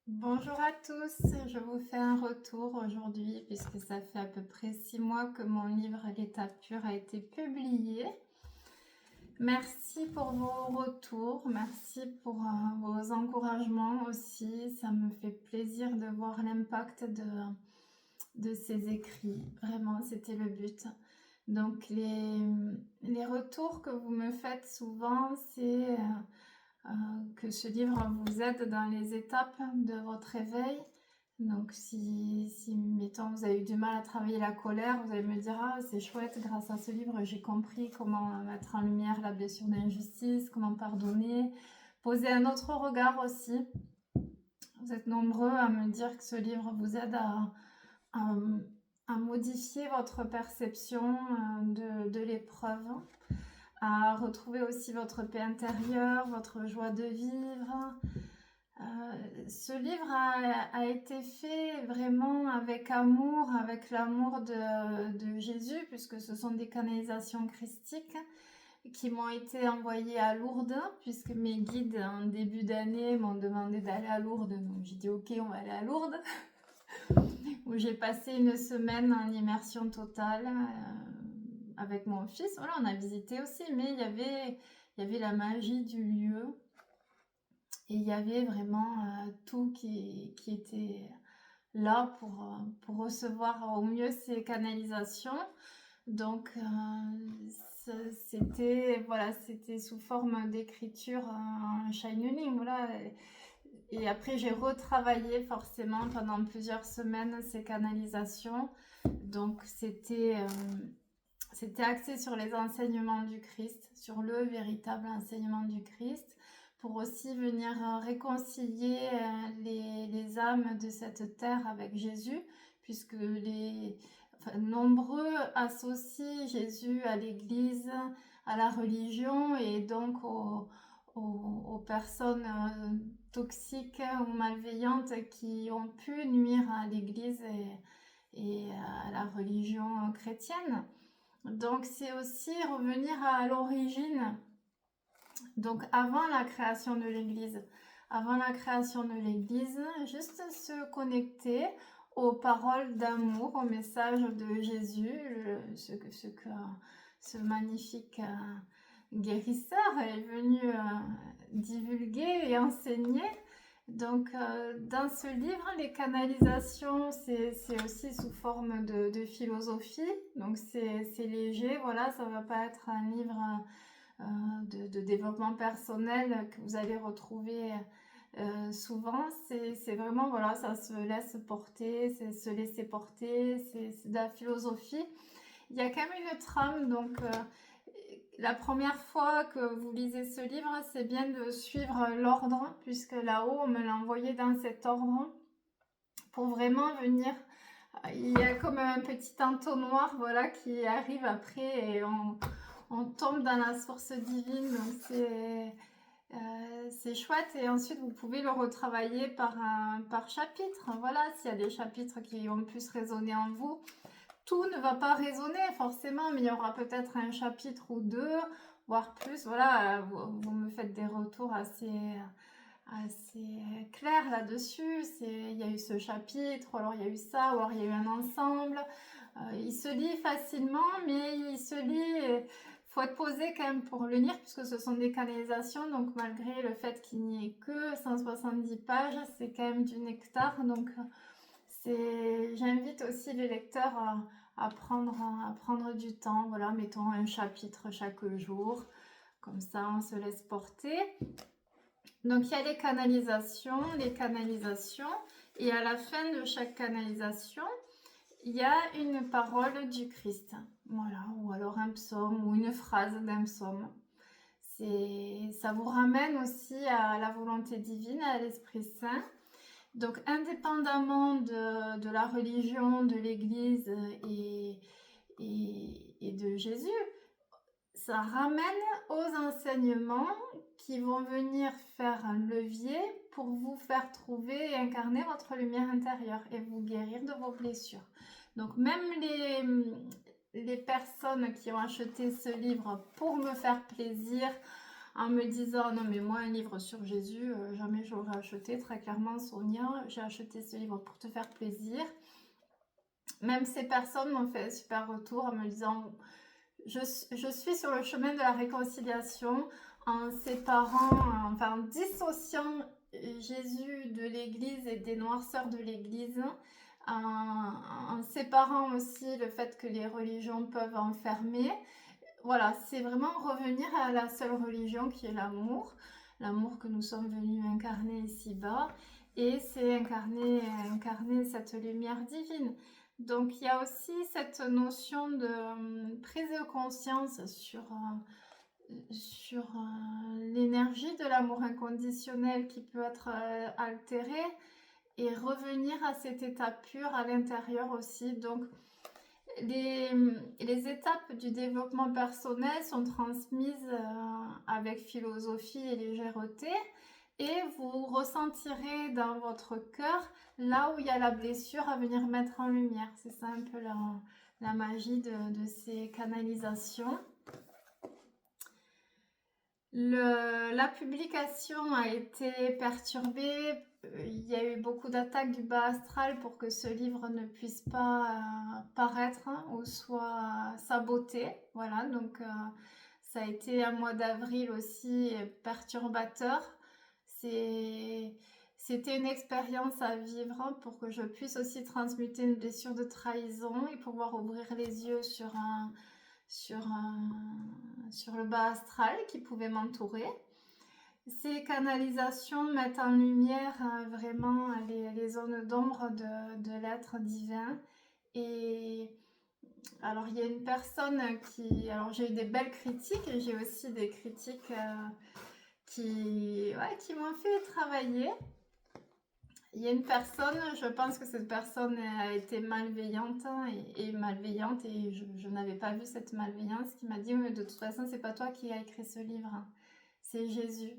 Bonjour à tous, je vous fais un retour aujourd'hui puisque ça fait à peu près 6 mois que mon livre L'état pur a été publié. Merci pour vos retours, merci pour vos encouragements aussi. Ça me fait plaisir de voir l'impact de ces écrits. Vraiment, c'était le but. Donc les retours que vous me faites souvent, c'est que ce livre vous aide dans les étapes de votre éveil. Donc si mettons, vous avez eu du mal à travailler la colère, vous allez me dire ah c'est chouette, grâce à ce livre j'ai compris comment mettre en lumière la blessure d'injustice, comment pardonner, poser un autre regard aussi. Vous êtes nombreux à me dire que ce livre vous aide à, à modifier votre perception de l'épreuve, à retrouver aussi votre paix intérieure, votre joie de vivre. Ce livre a été fait vraiment avec amour, avec l'amour de Jésus, puisque ce sont des canalisations christiques qui m'ont été envoyées à Lourdes, puisque mes guides en début d'année m'ont demandé d'aller à Lourdes. Donc j'ai dit ok, on va aller à Lourdes, où j'ai passé une semaine en immersion totale avec mon fils. Voilà, on a visité aussi, mais il y avait la magie du lieu. Et il y avait vraiment tout qui était là pour recevoir au mieux ces canalisations. Donc c'était voilà, c'était sous forme d'écriture en shining, voilà. Et après j'ai retravaillé forcément pendant plusieurs semaines ces canalisations. Donc c'était axé sur les enseignements du Christ, sur le véritable enseignement du Christ, pour aussi venir réconcilier les âmes de cette terre avec Jésus, puisque nombreux associent Jésus à l'Église, à la religion et donc aux personnes toxiques ou malveillantes qui ont pu nuire à l'Église et à la religion chrétienne. Donc c'est aussi revenir à l'origine, donc avant la création de l'Église. Avant la création de l'Église, juste se connecter aux paroles d'amour, au message de Jésus, ce magnifique guérisseur est venu divulguer et enseigner. Donc dans ce livre, les canalisations, c'est aussi sous forme de philosophie, donc c'est léger, voilà, ça va pas être un livre de développement personnel que vous allez retrouver souvent. C'est vraiment, voilà, ça se laisse porter, c'est se laisser porter, c'est de la philosophie. Il y a quand même une trame, donc la première fois que vous lisez ce livre, c'est bien de suivre l'ordre, puisque là-haut, on me l'a envoyé dans cet ordre, pour vraiment venir. Il y a comme un petit entonnoir, voilà, qui arrive après et on tombe dans la source divine, donc c'est chouette. Et ensuite, vous pouvez le retravailler par chapitre. Voilà, s'il y a des chapitres qui ont plus résonner en vous. Tout ne va pas résonner forcément, mais il y aura peut-être un chapitre ou deux, voire plus. Voilà, vous me faites des retours assez clair là-dessus. Il y a eu ce chapitre, ou alors il y a eu ça, ou alors il y a eu un ensemble. Il se lit facilement, mais il se lit. Faut être posé quand même pour le lire, puisque ce sont des canalisations. Donc malgré le fait qu'il n'y ait que 170 pages, c'est quand même du nectar. Donc j'invite aussi les lecteurs à prendre du temps. Voilà, mettons un chapitre chaque jour. Comme ça, on se laisse porter. Donc il y a les canalisations, et à la fin de chaque canalisation, il y a une parole du Christ, voilà, ou alors un psaume ou une phrase d'un psaume. Ça vous ramène aussi à la volonté divine, à l'Esprit Saint. Donc indépendamment de la religion, de l'Église et de Jésus, ça ramène aux enseignements qui vont venir faire un levier pour vous faire trouver et incarner votre lumière intérieure et vous guérir de vos blessures. Donc même les personnes qui ont acheté ce livre pour me faire plaisir, en me disant non mais moi un livre sur Jésus, jamais je l'aurais acheté. Très clairement Sonia, j'ai acheté ce livre pour te faire plaisir. Même ces personnes m'ont fait un super retour en me disant je suis sur le chemin de la réconciliation en séparant, enfin en dissociant Jésus de l'Église et des noirceurs de l'Église, en séparant aussi le fait que les religions peuvent enfermer. Voilà, c'est vraiment revenir à la seule religion qui est l'amour, l'amour que nous sommes venus incarner ici-bas, et c'est incarner cette lumière divine. Donc il y a aussi cette notion de prise de conscience sur l'énergie de l'amour inconditionnel qui peut être altérée, et revenir à cet état pur à l'intérieur aussi. Donc les étapes du développement personnel sont transmises avec philosophie et légèreté, et vous ressentirez dans votre cœur là où il y a la blessure à venir mettre en lumière. C'est ça un peu la magie de ces canalisations. La publication a été perturbée. Il y a eu beaucoup d'attaques du bas astral pour que ce livre ne puisse pas paraître ou soit saboté. Voilà, donc ça a été un mois d'avril aussi perturbateur. C'était une expérience à vivre pour que je puisse aussi transmuter une blessure de trahison et pouvoir ouvrir les yeux sur le bas astral qui pouvait m'entourer. Ces canalisations mettent en lumière vraiment les zones d'ombre de l'être divin. Et alors il y a une personne qui... Alors j'ai eu des belles critiques et j'ai aussi des critiques qui m'ont fait travailler. Il y a une personne, je pense que cette personne a été malveillante et malveillante, et je n'avais pas vu cette malveillance, qui m'a dit mais de toute façon c'est pas toi qui as écrit ce livre, c'est Jésus.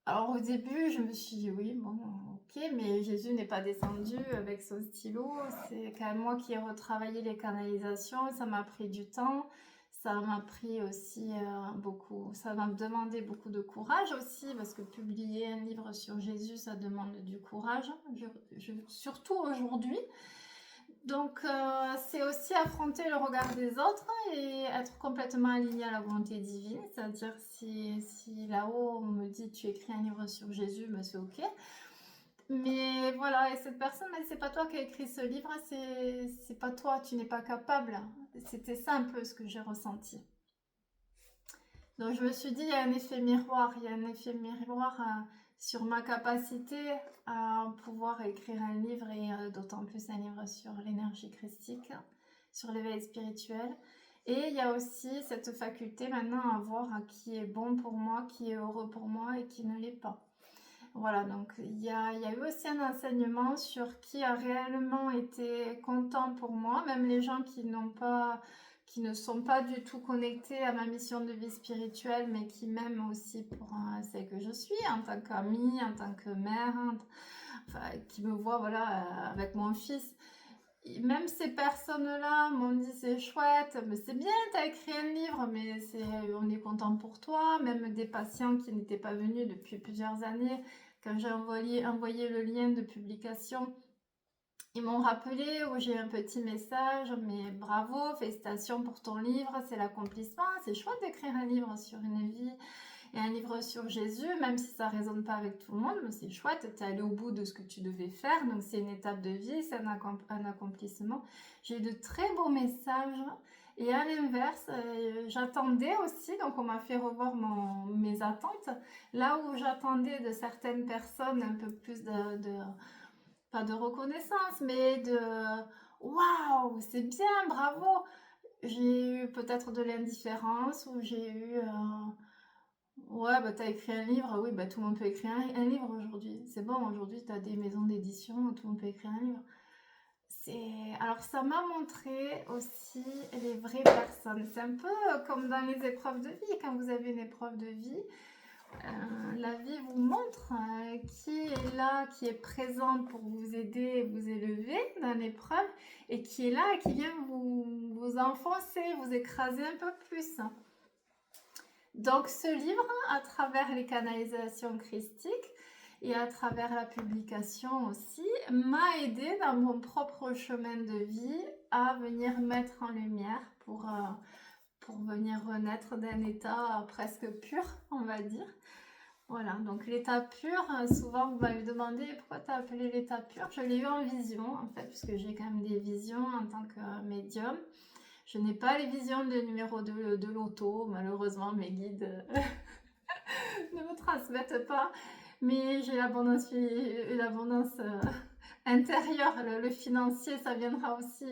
Alors au début je me suis dit oui bon ok, mais Jésus n'est pas descendu avec son stylo, c'est quand même moi qui ai retravaillé les canalisations, ça m'a pris du temps. Ça m'a pris aussi beaucoup, ça m'a demandé beaucoup de courage aussi, parce que publier un livre sur Jésus, ça demande du courage, surtout aujourd'hui. Donc c'est aussi affronter le regard des autres et être complètement aligné à la volonté divine, c'est-à-dire si là-haut on me dit tu écris un livre sur Jésus, ben c'est ok. Mais voilà, et cette personne, c'est pas toi qui as écrit ce livre, c'est pas toi, tu n'es pas capable. C'était ça un peu ce que j'ai ressenti. Donc je me suis dit, il y a un effet miroir, sur ma capacité à pouvoir écrire un livre, et d'autant plus un livre sur l'énergie christique, sur l'éveil spirituel. Et il y a aussi cette faculté maintenant à voir qui est bon pour moi, qui est heureux pour moi et qui ne l'est pas. Voilà, donc il y a eu aussi un enseignement sur qui a réellement été content pour moi, même les gens qui ne sont pas du tout connectés à ma mission de vie spirituelle, mais qui m'aiment aussi pour celle que je suis, en tant qu'amie, en tant que mère, enfin, qui me voient voilà, avec mon fils. Même ces personnes-là m'ont dit c'est chouette, mais c'est bien, t'as écrit un livre, mais on est content pour toi. Même des patients qui n'étaient pas venus depuis plusieurs années, quand j'ai envoyé le lien de publication, ils m'ont rappelé où j'ai un petit message, mais bravo, félicitations pour ton livre, c'est l'accomplissement, c'est chouette d'écrire un livre sur une vie. Et un livre sur Jésus, même si ça ne résonne pas avec tout le monde, c'est chouette, tu es allé au bout de ce que tu devais faire, donc c'est une étape de vie, c'est un accomplissement. J'ai eu de très beaux messages, et à l'inverse, j'attendais aussi, donc on m'a fait revoir mes attentes, là où j'attendais de certaines personnes un peu plus pas de reconnaissance, mais de waouh, c'est bien, bravo. J'ai eu peut-être de l'indifférence, ou j'ai eu ouais, bah t'as écrit un livre, oui, bah tout le monde peut écrire un livre aujourd'hui. C'est bon, aujourd'hui t'as des maisons d'édition, tout le monde peut écrire un livre. Alors ça m'a montré aussi les vraies personnes. C'est un peu comme dans les épreuves de vie, quand vous avez une épreuve de vie, la vie vous montre qui est là, qui est présent pour vous aider, vous élever dans l'épreuve, et qui est là et qui vient vous enfoncer, vous écraser un peu plus. Donc ce livre, à travers les canalisations christiques et à travers la publication aussi, m'a aidé dans mon propre chemin de vie à venir mettre en lumière pour venir renaître d'un état presque pur, on va dire. Voilà, donc l'état pur, souvent vous m'avez demandé pourquoi tu as appelé l'état pur. Je l'ai eu en vision, en fait, puisque j'ai quand même des visions en tant que médium. Je n'ai pas les visions de numéro de loto, malheureusement mes guides ne me transmettent pas, mais j'ai l'abondance intérieure, le financier ça viendra aussi,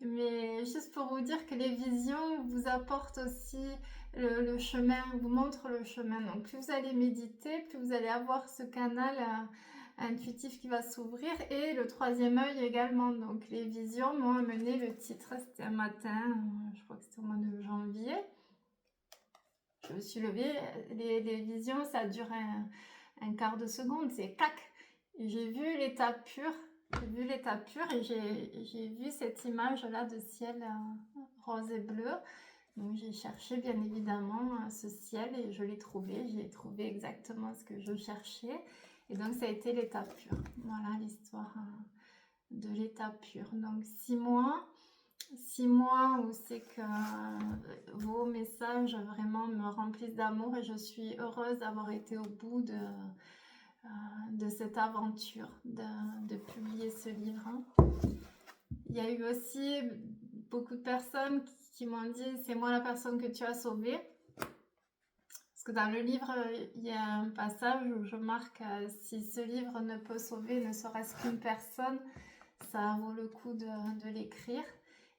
mais juste pour vous dire que les visions vous apportent aussi le chemin, vous montrent le chemin. Donc plus vous allez méditer, plus vous allez avoir ce canal intuitif qui va s'ouvrir et le troisième œil également. Donc les visions m'ont amené, le titre c'était un matin, je crois que c'était au mois de janvier. Je me suis levée, les visions ça dure un quart de seconde, c'est clac. J'ai vu l'état pur. J'ai vu l'état pur et j'ai vu cette image-là de ciel rose et bleu. Donc j'ai cherché bien évidemment ce ciel et je l'ai trouvé. J'ai trouvé exactement ce que je cherchais. Et donc ça a été l'état pur. Voilà l'histoire de l'état pur. Donc 6 mois. 6 mois où c'est que vos messages vraiment me remplissent d'amour et je suis heureuse d'avoir été au bout de cette aventure, de publier ce livre. Il y a eu aussi beaucoup de personnes qui m'ont dit c'est moi la personne que tu as sauvée. Parce que dans le livre, il y a un passage où je marque si ce livre ne peut sauver ne serait-ce qu'une personne, ça vaut le coup de l'écrire.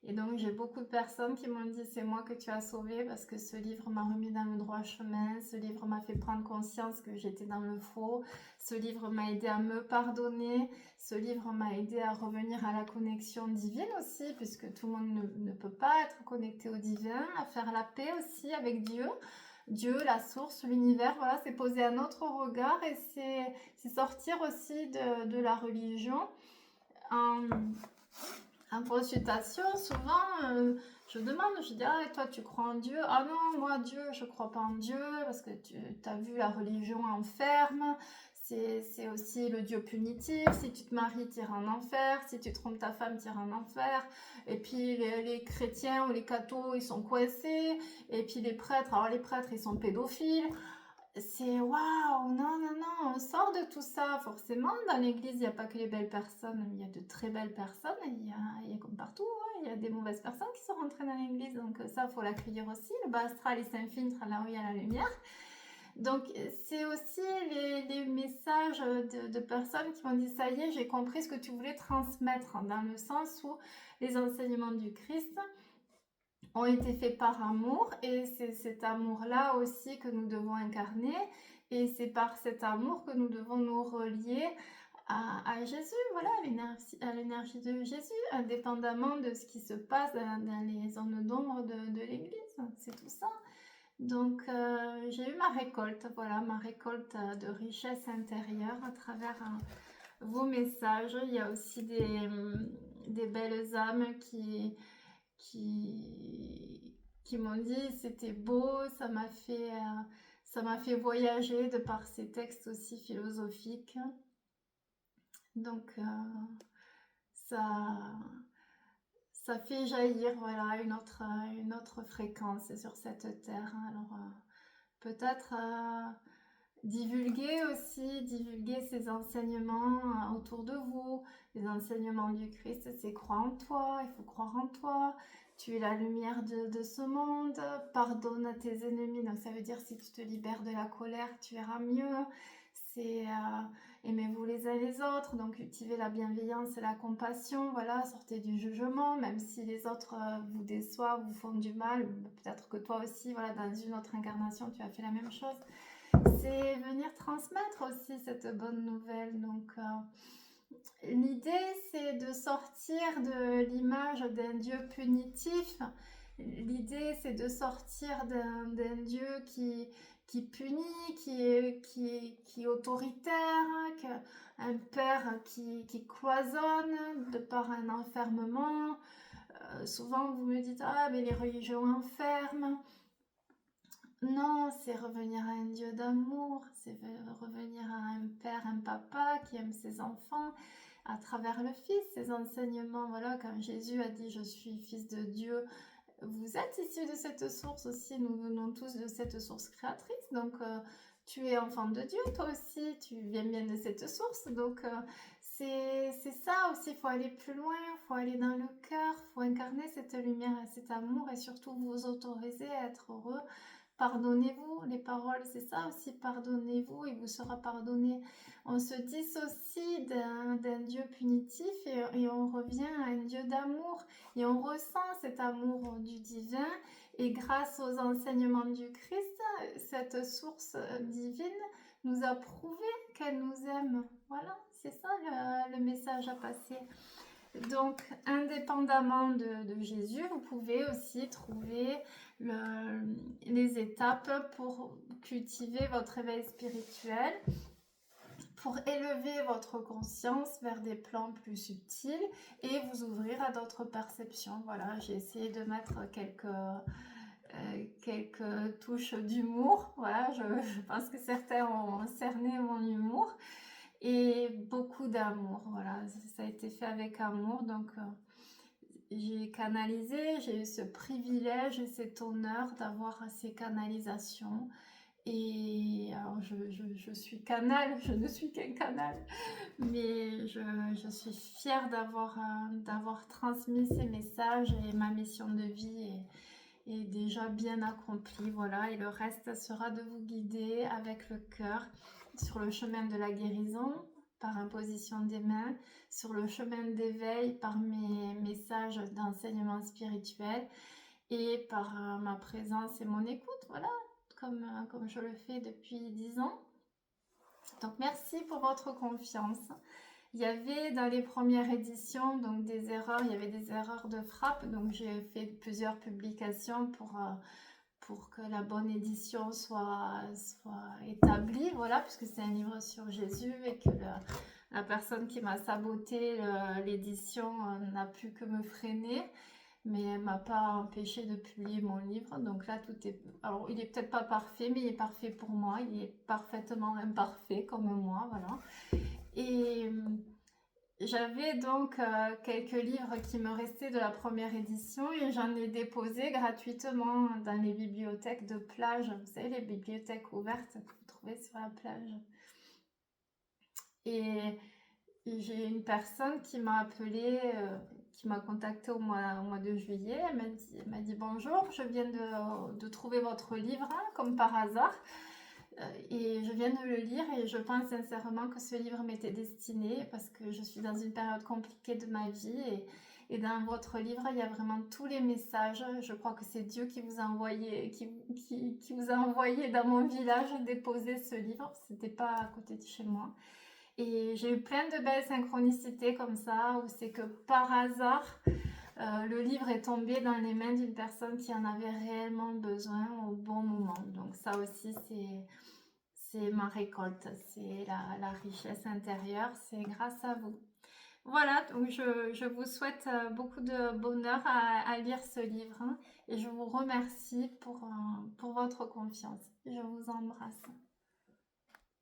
Et donc j'ai beaucoup de personnes qui m'ont dit c'est moi que tu as sauvé parce que ce livre m'a remis dans le droit chemin, ce livre m'a fait prendre conscience que j'étais dans le faux, ce livre m'a aidé à me pardonner, ce livre m'a aidé à revenir à la connexion divine aussi, puisque tout le monde ne peut pas être connecté au divin, à faire la paix aussi avec Dieu. Dieu, la source, l'univers, voilà, c'est poser un autre regard et c'est sortir aussi de la religion. En consultation, souvent, je demande, je dis, ah, et toi, tu crois en Dieu? Ah non, moi, Dieu, je crois pas en Dieu, parce que tu as vu, la religion enferme, c'est aussi le Dieu punitif, si tu te maries, tu iras en enfer, si tu trompes ta femme, tu iras en enfer, et puis les chrétiens ou les cathos, ils sont coincés, et puis les prêtres, alors les prêtres, ils sont pédophiles. C'est waouh, non, non, non, on sort de tout ça. Forcément, dans l'église, il n'y a pas que les belles personnes, il y a de très belles personnes, il y a comme partout, hein, il y a des mauvaises personnes qui sont rentrées dans l'église, donc ça, il faut l'accueillir aussi. Le bas astral, il s'infiltre là où il y a la lumière. Donc, c'est aussi les messages de personnes qui m'ont dit, ça y est, j'ai compris ce que tu voulais transmettre, dans le sens où les enseignements du Christ ont été faits par amour et c'est cet amour-là aussi que nous devons incarner et c'est par cet amour que nous devons nous relier à Jésus, voilà, à l'énergie de Jésus, indépendamment de ce qui se passe dans les zones d'ombre de l'Église, c'est tout ça. Donc j'ai eu ma récolte, voilà, ma récolte de richesse intérieure à travers vos messages. Il y a aussi des belles âmes qui m'ont dit c'était beau, ça m'a fait voyager de par ces textes aussi philosophiques. Donc ça fait jaillir voilà une autre fréquence sur cette terre. Alors peut-être divulguer ces enseignements autour de vous, les enseignements du Christ, c'est croire en toi, il faut croire en toi, tu es la lumière de ce monde, pardonne à tes ennemis, donc ça veut dire si tu te libères de la colère, tu iras mieux, c'est aimez-vous les uns les autres, donc cultivez la bienveillance et la compassion, voilà, sortez du jugement, même si les autres vous déçoivent, vous font du mal, peut-être que toi aussi, voilà, dans une autre incarnation, tu as fait la même chose. C'est venir transmettre aussi cette bonne nouvelle. Donc, l'idée, c'est de sortir de l'image d'un Dieu punitif. L'idée, c'est de sortir d'un Dieu qui punit, qui est autoritaire, un père qui cloisonne de par un enfermement. Souvent, vous me dites, ah, mais les religions enferment. Non, c'est revenir à un Dieu d'amour, c'est revenir à un père, un papa qui aime ses enfants à travers le Fils, ses enseignements. Voilà, quand Jésus a dit « Je suis fils de Dieu », vous êtes issus de cette source aussi, nous venons tous de cette source créatrice, donc tu es enfant de Dieu, toi aussi, tu viens bien de cette source, donc c'est ça aussi, il faut aller plus loin, il faut aller dans le cœur, il faut incarner cette lumière et cet amour et surtout vous autoriser à être heureux. Pardonnez-vous, les paroles, c'est ça aussi, pardonnez-vous, il vous sera pardonné. On se dissocie d'un Dieu punitif et on revient à un Dieu d'amour. Et on ressent cet amour du divin. Et grâce aux enseignements du Christ, cette source divine nous a prouvé qu'elle nous aime. Voilà, c'est ça le message à passer. Donc, indépendamment de Jésus, vous pouvez aussi trouver les étapes pour cultiver votre éveil spirituel, pour élever votre conscience vers des plans plus subtils et vous ouvrir à d'autres perceptions. Voilà, j'ai essayé de mettre quelques touches d'humour. Voilà, je pense que certains ont cerné mon humour. Et beaucoup d'amour, voilà, ça a été fait avec amour, donc j'ai canalisé, j'ai eu ce privilège et cet honneur d'avoir ces canalisations. Et alors je suis canal, je ne suis qu'un canal, mais je suis fière d'avoir transmis ces messages et ma mission de vie est déjà bien accomplie, voilà, et le reste sera de vous guider avec le cœur sur le chemin de la guérison par imposition des mains, sur le chemin d'éveil par mes messages d'enseignement spirituel et par ma présence et mon écoute, voilà, comme je le fais depuis 10 ans. Donc merci pour votre confiance. Il y avait dans les premières éditions donc des erreurs, il y avait des erreurs de frappe, donc j'ai fait plusieurs publications pour que la bonne édition soit établie, voilà, puisque c'est un livre sur Jésus et que la personne qui m'a saboté l'édition n'a pu que me freiner, mais elle m'a pas empêché de publier mon livre. Donc là, tout est... Alors, il est peut-être pas parfait, mais il est parfait pour moi. Il est parfaitement imparfait comme moi, voilà. Et j'avais donc quelques livres qui me restaient de la première édition et j'en ai déposé gratuitement dans les bibliothèques de plage. Vous savez, les bibliothèques ouvertes que vous trouvez sur la plage. Et j'ai une personne qui m'a appelée, qui m'a contactée au mois de juillet. Elle m'a dit bonjour, je viens de trouver votre livre, hein, comme par hasard. Et je viens de le lire et je pense sincèrement que ce livre m'était destiné parce que je suis dans une période compliquée de ma vie et dans votre livre il y a vraiment tous les messages. Je crois que c'est Dieu qui vous a envoyé, qui vous a envoyé dans mon village déposer ce livre. C'était pas à côté de chez moi. Et j'ai eu plein de belles synchronicités comme ça où c'est que par hasard le livre est tombé dans les mains d'une personne qui en avait réellement besoin au bon moment. Donc ça aussi, c'est ma récolte, c'est la richesse intérieure, c'est grâce à vous. Voilà, donc je vous souhaite beaucoup de bonheur à lire ce livre, hein, et je vous remercie pour votre confiance. Je vous embrasse.